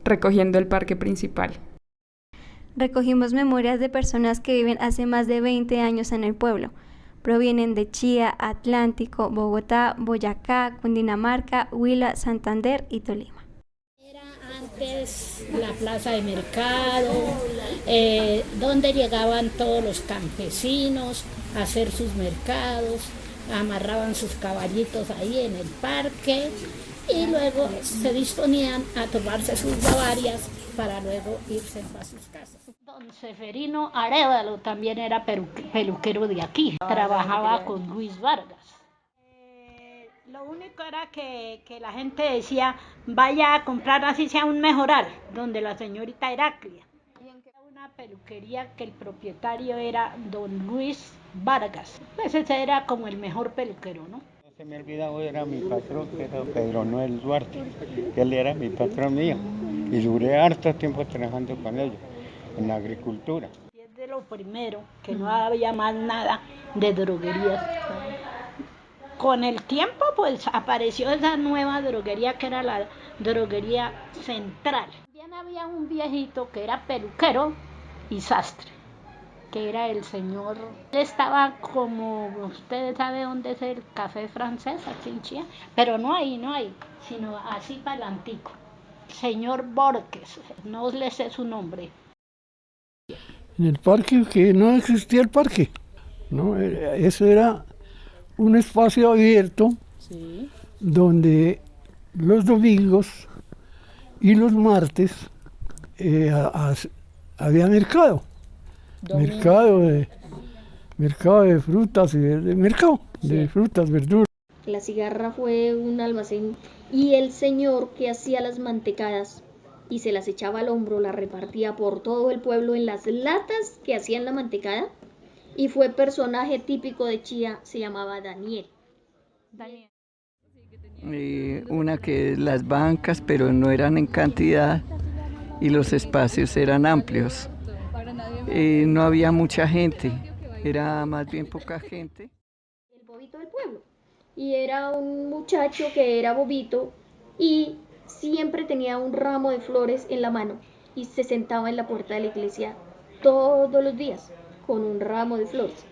recogiendo el parque principal. Recogimos memorias de personas que viven hace más de 20 años en el pueblo. Provienen de Chía, Atlántico, Bogotá, Boyacá, Cundinamarca, Huila, Santander y Tolima. Era antes la plaza de mercado, donde llegaban todos los campesinos a hacer sus mercados, amarraban sus caballitos ahí en el parque y luego se disponían a tomarse sus bavarias para luego irse a sus casas. Don Seferino Arévalo también era peluquero de aquí, trabajaba con Luis Vargas. Lo único era que la gente decía, vaya a comprar así sea un mejoral, donde la señorita Heraclia. Una peluquería que el propietario era don Luis Vargas. Pues ese era como el mejor peluquero, ¿no? No se me ha olvidado, era mi patrón, que era Pedro Noel Duarte, que él era mi patrón mío. Y duré harto tiempo trabajando con ellos, en la agricultura. Y es de lo primero, que no había más nada de droguerías. Con el tiempo pues apareció esa nueva droguería que era la droguería central. También había un viejito que era peluquero y sastre, que era el señor. Él estaba como, ustedes saben dónde es el café francés aquí en Chía, pero no hay, sino así para el antico. Señor Borges, no le sé su nombre. En el parque, que no existía el parque, ¿no? Eso era un espacio abierto, sí, donde los domingos y los martes había mercado. Mercado de frutas y mercado de frutas, verduras. La cigarra fue un almacén y el señor que hacía las mantecadas y se las echaba al hombro, las repartía por todo el pueblo en las latas que hacían la mantecada y fue personaje típico de Chía, se llamaba Daniel. Una que las bancas, pero no eran en cantidad y los espacios eran amplios. No había mucha gente, era más bien poca gente. El bobito del pueblo. Y era un muchacho que era bobito y siempre tenía un ramo de flores en la mano y se sentaba en la puerta de la iglesia todos los días con un ramo de flores.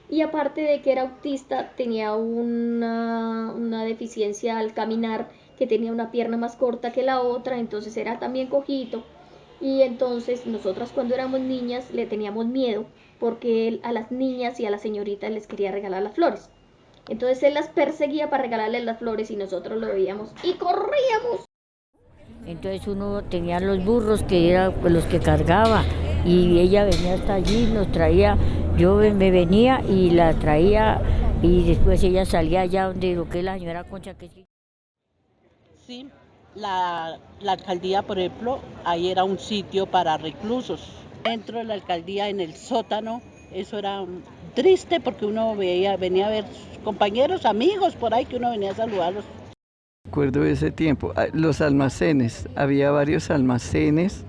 Y aparte de que era autista, tenía una deficiencia al caminar, que tenía una pierna más corta que la otra, entonces era también cojito. Y entonces nosotras cuando éramos niñas le teníamos miedo porque él a las niñas y a las señoritas les quería regalar las flores. Entonces él las perseguía para regalarles las flores y nosotros lo veíamos y corríamos. Entonces uno tenía los burros que eran los que cargaba y ella venía hasta allí, nos traía, yo me venía y la traía y después ella salía allá donde lo que es la señora Concha. Sí, la alcaldía, por ejemplo, ahí era un sitio para reclusos. Dentro de la alcaldía, en el sótano, eso era triste porque uno venía a ver compañeros, amigos por ahí que uno venía a saludarlos. Recuerdo ese tiempo, los almacenes, había varios almacenes,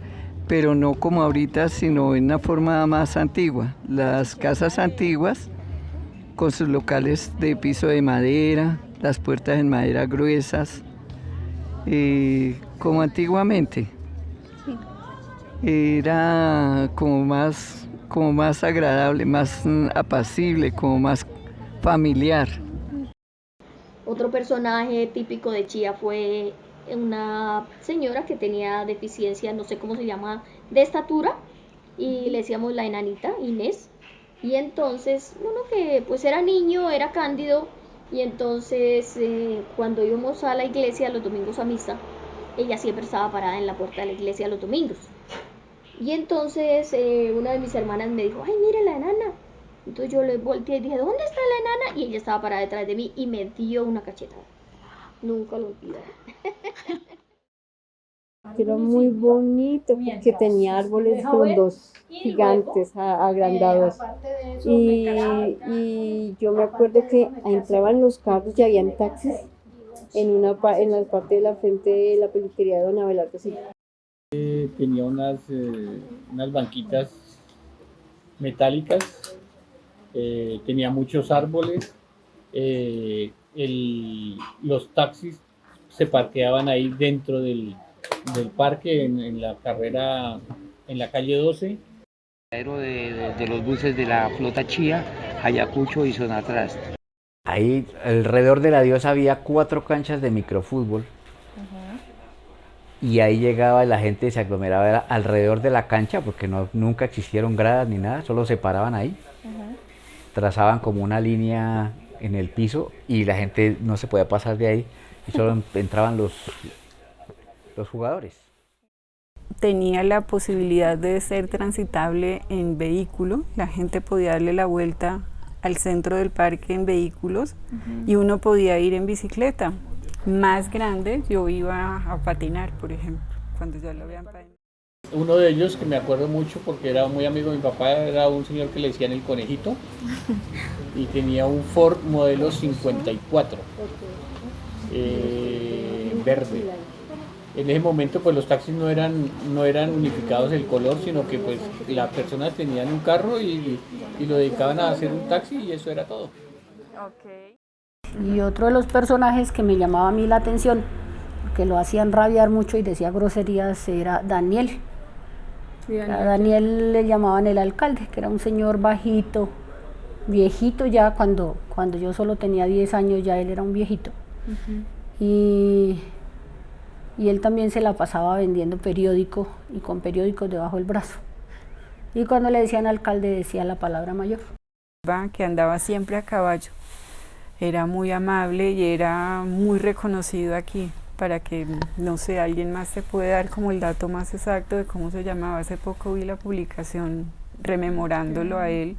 pero no como ahorita, sino en una forma más antigua. Las casas antiguas, con sus locales de piso de madera, las puertas en madera gruesas, como antiguamente. Sí. Era como más agradable, más apacible, como más familiar. Otro personaje típico de Chía fue una señora que tenía deficiencia, no sé cómo se llama, de estatura, y le decíamos la enanita, Inés. Y entonces, uno que pues era niño, era cándido, y entonces cuando íbamos a la iglesia los domingos a misa, ella siempre estaba parada en la puerta de la iglesia los domingos. Y entonces una de mis hermanas me dijo, ay, mire la enana. Entonces yo le volteé y dije, ¿dónde está la enana? Y ella estaba parada detrás de mí y me dio una cachetada. Nunca lo olvidaré. Era muy bonito porque tenía árboles frondosos, gigantes, agrandados. Y yo me acuerdo que entraban los carros y habían taxis en la parte de la frente de la peluquería de don Abelardo Silva. Tenía unas banquitas metálicas, tenía muchos árboles, los taxis se parqueaban ahí dentro del del parque en la carrera, en la calle 12. De los buses de la flota Chía, Ayacucho y Sonatrás. Ahí alrededor de la diosa había 4 canchas de microfútbol. Y ahí llegaba la gente, se aglomeraba alrededor de la cancha, porque nunca existieron gradas ni nada, solo se paraban ahí. Trazaban como una línea en el piso y la gente no se podía pasar de ahí y solo entraban los jugadores. Tenía la posibilidad de ser transitable en vehículo, la gente podía darle la vuelta al centro del parque en vehículos y uno podía ir en bicicleta. Más grande, yo iba a patinar, por ejemplo, cuando ya lo habían patinado. Uno de ellos que me acuerdo mucho porque era muy amigo de mi papá, era un señor que le decían el conejito y tenía un Ford modelo 54 verde. En ese momento pues los taxis no eran unificados el color, sino que pues las personas tenían un carro y lo dedicaban a hacer un taxi y eso era todo. Y otro de los personajes que me llamaba a mí la atención, que lo hacían rabiar mucho y decía groserías, era Daniel. A Daniel le llamaban el alcalde, que era un señor bajito, viejito ya, cuando yo solo tenía 10 años ya él era un viejito. Y él también se la pasaba vendiendo periódico y con periódicos debajo del brazo. Y cuando le decían alcalde decía la palabra mayor. Que andaba siempre a caballo. Era muy amable y era muy reconocido aquí, para que, no sé, alguien más te puede dar como el dato más exacto de cómo se llamaba. Hace poco vi la publicación rememorándolo a él,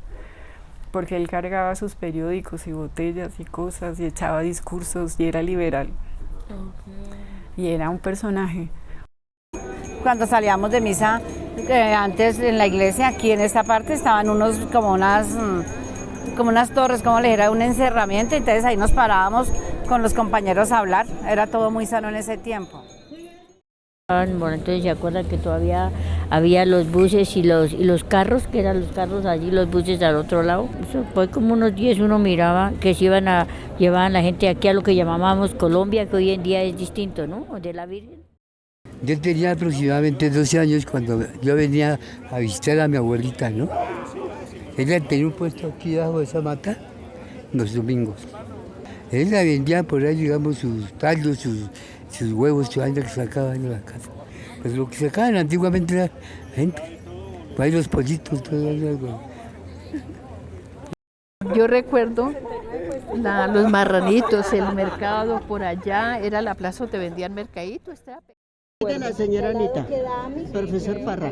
porque él cargaba sus periódicos y botellas y cosas y echaba discursos y era liberal. Y era un personaje. Cuando salíamos de misa, antes en la iglesia, aquí en esta parte, estaban como unas torres, como le dijera, un encerramiento, entonces ahí nos parábamos con los compañeros a hablar, era todo muy sano en ese tiempo. Bueno, entonces se acuerdan que todavía había los buses y los carros, que eran los carros allí, los buses al otro lado. Eso fue como unos 10, uno miraba que se llevaban la gente aquí a lo que llamábamos Colombia, que hoy en día es distinto, ¿no? De la Virgen. Yo tenía aproximadamente 12 años cuando yo venía a visitar a mi abuelita, ¿no? Ella tenía un puesto aquí debajo de esa mata los domingos. Ella vendía por ahí, digamos, sus tallos, sus huevos, sus años que sacaban de la casa. Pues lo que sacaban antiguamente era gente. Por ahí los pollitos, todo eso. Yo recuerdo los marranitos, el mercado por allá, era la plaza donde vendían mercaditos. De la señora Anita, profesor Parra,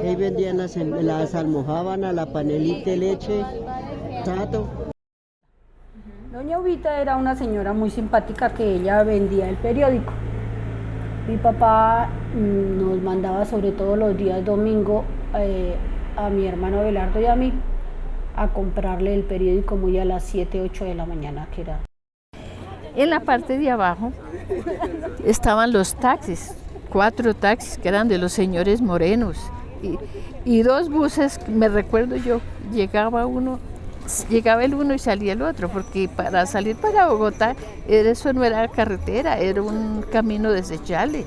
ahí vendían las almojábanas, la panelita de leche, tato. Doña Ubita era una señora muy simpática que ella vendía el periódico. Mi papá nos mandaba sobre todo los días domingo a mi hermano Belardo y a mí a comprarle el periódico muy a las 7, 8 de la mañana que era. En la parte de abajo estaban los taxis, 4 taxis que eran de los señores morenos y 2 buses, me recuerdo yo, llegaba el uno y salía el otro, porque para salir para Bogotá eso no era carretera, era un camino desechable.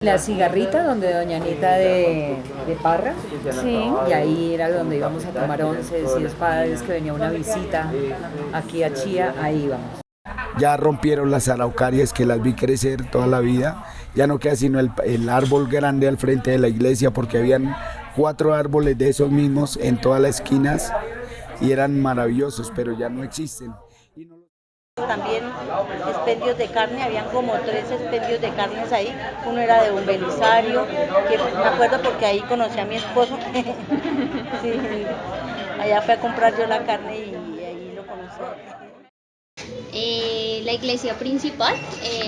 La cigarrita donde doña Anita de Parra, sí. Y ahí era donde íbamos a tomar onces y cada vez que venía una visita aquí a Chía, ahí íbamos. Ya rompieron las araucarias que las vi crecer toda la vida, ya no queda sino el árbol grande al frente de la iglesia porque habían 4 árboles de esos mismos en todas las esquinas y eran maravillosos, pero ya no existen. También expendios de carne, habían como 3 expendios de carnes ahí, uno era de un Belisario, que me acuerdo porque ahí conocí a mi esposo, sí, allá fui a comprar yo la carne y ahí lo conocí. La iglesia principal,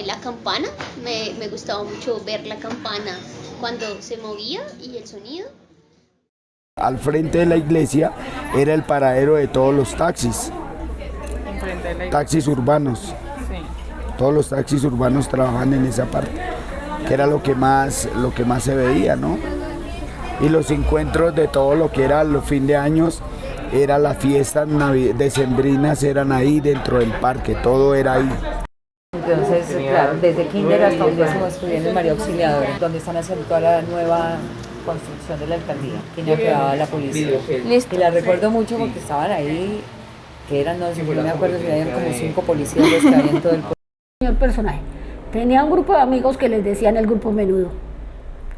la campana, me gustaba mucho ver la campana cuando se movía y el sonido. Al frente de la iglesia era el paradero de todos los taxis. Taxis urbanos. Sí. Todos los taxis urbanos trabajan en esa parte, que era lo que más se veía, ¿no? Y los encuentros de todo lo que era los fin de años, era las fiestas decembrinas, eran ahí dentro del parque, todo era ahí. Entonces, claro, desde kinder hasta el 10º estudié en el María Auxiliadora, donde están haciendo toda la nueva construcción de la alcaldía, que ya quedaba la policía. Listo. Y la recuerdo mucho porque estaban ahí, que eran, no sé, yo me acuerdo si habían como 5 policías los que había en todo el pueblo. Señor personaje, tenía un grupo de amigos que les decían el grupo menudo.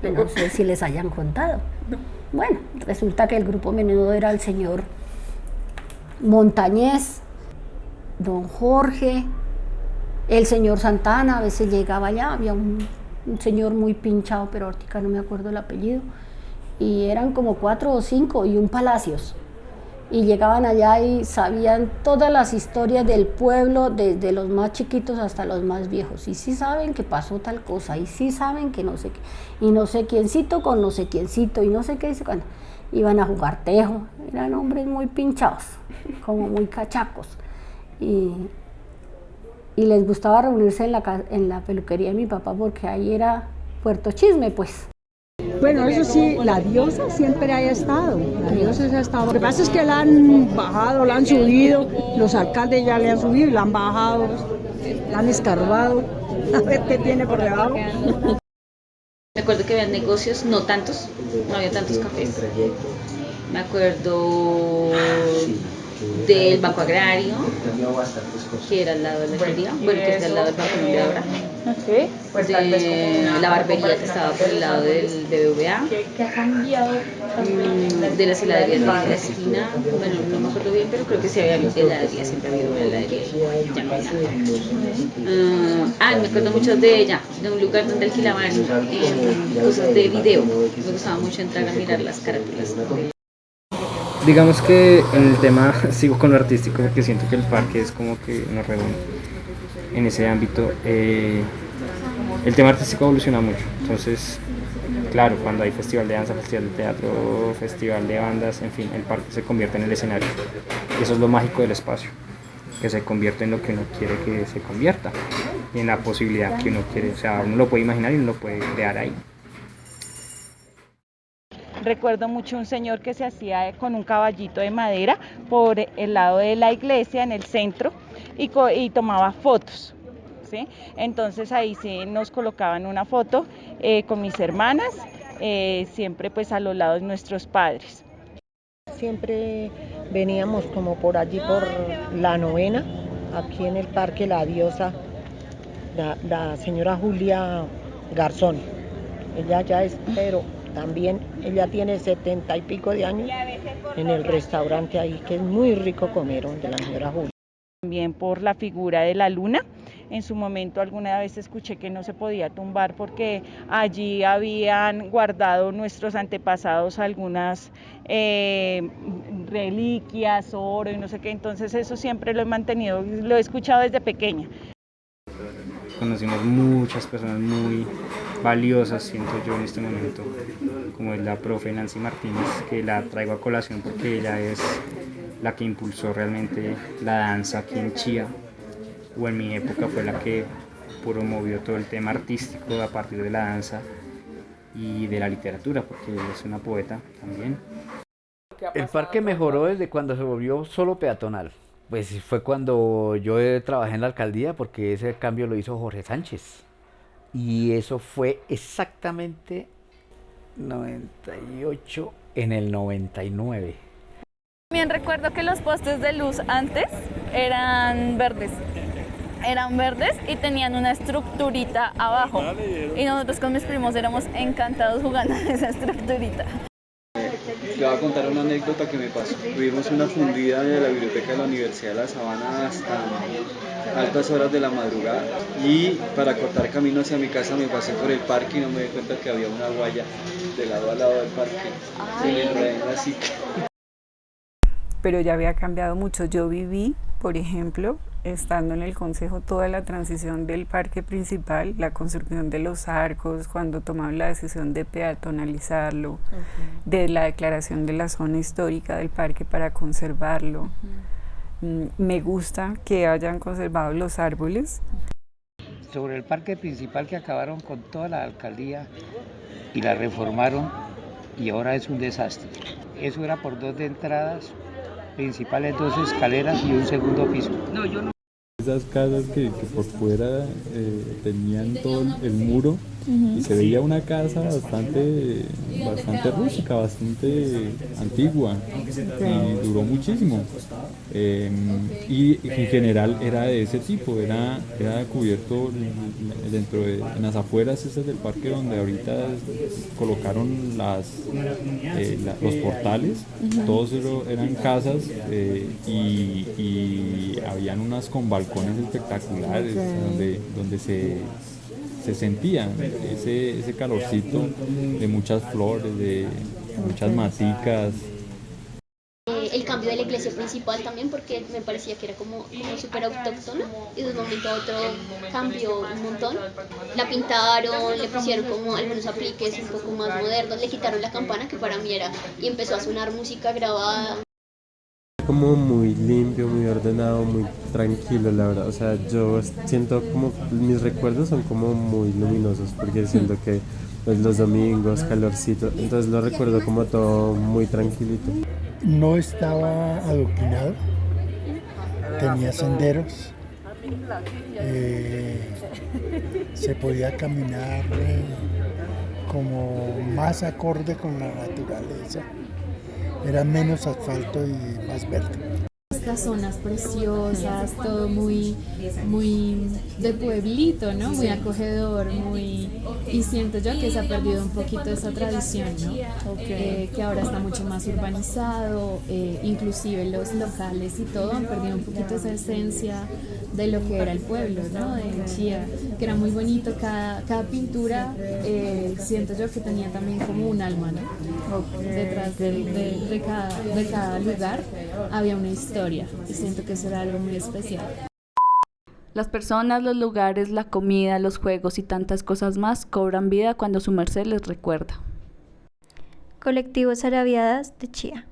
No sé si les hayan contado. Bueno, resulta que el grupo menudo era el señor Montañez, don Jorge, el señor Santana, a veces llegaba allá, había un señor muy pinchado, pero ahorita no me acuerdo el apellido, y eran como 4 o 5 y un Palacios. Y llegaban allá y sabían todas las historias del pueblo, desde los más chiquitos hasta los más viejos. Y sí saben que pasó tal cosa, y sí saben que no sé qué, y no sé quiéncito con no sé quiéncito, y no sé qué. Cuando iban a jugar tejo, eran hombres muy pinchados, como muy cachacos. Y les gustaba reunirse en la peluquería de mi papá, porque ahí era Puerto Chisme, pues. Bueno, eso sí, la diosa siempre ha estado, la diosa ha estado. Lo que pasa es que la han bajado, la han subido, los alcaldes ya le han subido y la han bajado, la han escarbado, a ver qué tiene por debajo. Me acuerdo que había negocios, no tantos, no había tantos cafés. Me acuerdo del Banco Agrario, que era al lado de la alcaldía, bueno, que está al lado del Banco Colombia ahora. De la barbería que estaba por el lado del BBVA, de las heladerías de la esquina, bueno, no me acuerdo bien, pero creo que sí había heladería, siempre ha habido una heladería. Me acuerdo mucho de un lugar donde alquilaban cosas de video. Me gustaba mucho entrar a mirar las carátulas. Digamos que en el tema sigo con lo artístico porque siento que el parque es como que nos reúne en ese ámbito. El tema artístico evoluciona mucho, entonces claro, cuando hay festival de danza, festival de teatro, festival de bandas, en fin, el parque se convierte en el escenario y eso es lo mágico del espacio, que se convierte en lo que uno quiere que se convierta, en la posibilidad que uno quiere, o sea, uno lo puede imaginar y uno lo puede crear ahí. Recuerdo mucho un señor que se hacía con un caballito de madera por el lado de la iglesia, en el centro, y tomaba fotos, ¿sí? Entonces ahí sí nos colocaban una foto con mis hermanas, siempre pues a los lados de nuestros padres. Siempre veníamos como por allí, por la novena, aquí en el parque La Diosa, la señora Julia Garzón. Ella ya es, pero también ella tiene 70 y pico de años en el restaurante ahí, que es muy rico comer, donde la señora Julia. También por la figura de la luna. En su momento alguna vez escuché que no se podía tumbar porque allí habían guardado nuestros antepasados algunas reliquias, oro y no sé qué, entonces eso siempre lo he mantenido, lo he escuchado desde pequeña. Conocimos muchas personas muy valiosas, siento yo en este momento, como es la profe Nancy Martínez, que la traigo a colación porque ella es la que impulsó realmente la danza aquí en Chía, o en mi época fue la que promovió todo el tema artístico a partir de la danza y de la literatura, porque es una poeta también. El parque mejoró desde cuando se volvió solo peatonal. Pues fue cuando yo trabajé en la alcaldía, porque ese cambio lo hizo Jorge Sánchez. Y eso fue exactamente 98 en el 99. También recuerdo que los postes de luz antes eran verdes y tenían una estructurita abajo. Y nosotros con mis primos éramos encantados jugando en esa estructurita. Le voy a contar una anécdota que me pasó. Tuvimos una fundida en la biblioteca de la Universidad de La Sabana hasta altas horas de la madrugada, y para cortar camino hacia mi casa me pasé por el parque y no me di cuenta que había una guaya de lado a lado del parque. Se me enredé en la psique. Pero ya había cambiado mucho. Yo viví, por ejemplo, estando en el consejo, toda la transición del parque principal, la construcción de los arcos, cuando tomaron la decisión de peatonalizarlo, de la declaración de la zona histórica del parque para conservarlo. Me gusta que hayan conservado los árboles. Sobre el parque principal, que acabaron con toda la alcaldía y la reformaron, y ahora es un desastre. Eso era por 2 de entradas principales, 2 escaleras y un segundo piso. esas casas que por fuera tenían todo el muro y se veía una casa bastante rústica, bastante antigua y duró muchísimo. Y en general era de ese tipo, era cubierto dentro de en las afueras esas del parque donde ahorita colocaron los portales, todos eran casas y habían unas con balcones espectaculares donde se sentía ese calorcito de muchas flores, de muchas maticas. El cambio de la iglesia principal también, porque me parecía que era como súper autóctona y de un momento a otro cambió un montón. La pintaron, le pusieron como algunos apliques un poco más modernos, le quitaron la campana que para mí era y empezó a sonar música grabada. Como muy limpio, muy ordenado, muy tranquilo, la verdad. O sea, yo siento como mis recuerdos son como muy luminosos porque siento que pues, los domingos, calorcito, entonces lo recuerdo como todo muy tranquilito. No estaba adoctrinado, tenía senderos, se podía caminar como más acorde con la naturaleza, era menos asfalto y más verde. Estas zonas preciosas, todo muy de pueblito, ¿no? Muy acogedor, y siento yo que se ha perdido un poquito esa tradición, ¿no? Que ahora está mucho más urbanizado, inclusive los locales y todo han perdido un poquito esa esencia de lo que era el pueblo, ¿no? De Chía, que era muy bonito, cada pintura siento yo que tenía también como un alma, ¿no? Detrás de cada lugar había una historia. Y siento que eso era algo muy especial. Las personas, los lugares, la comida, los juegos y tantas cosas más cobran vida cuando su merced les recuerda. Colectivo Sarabiadas de Chía.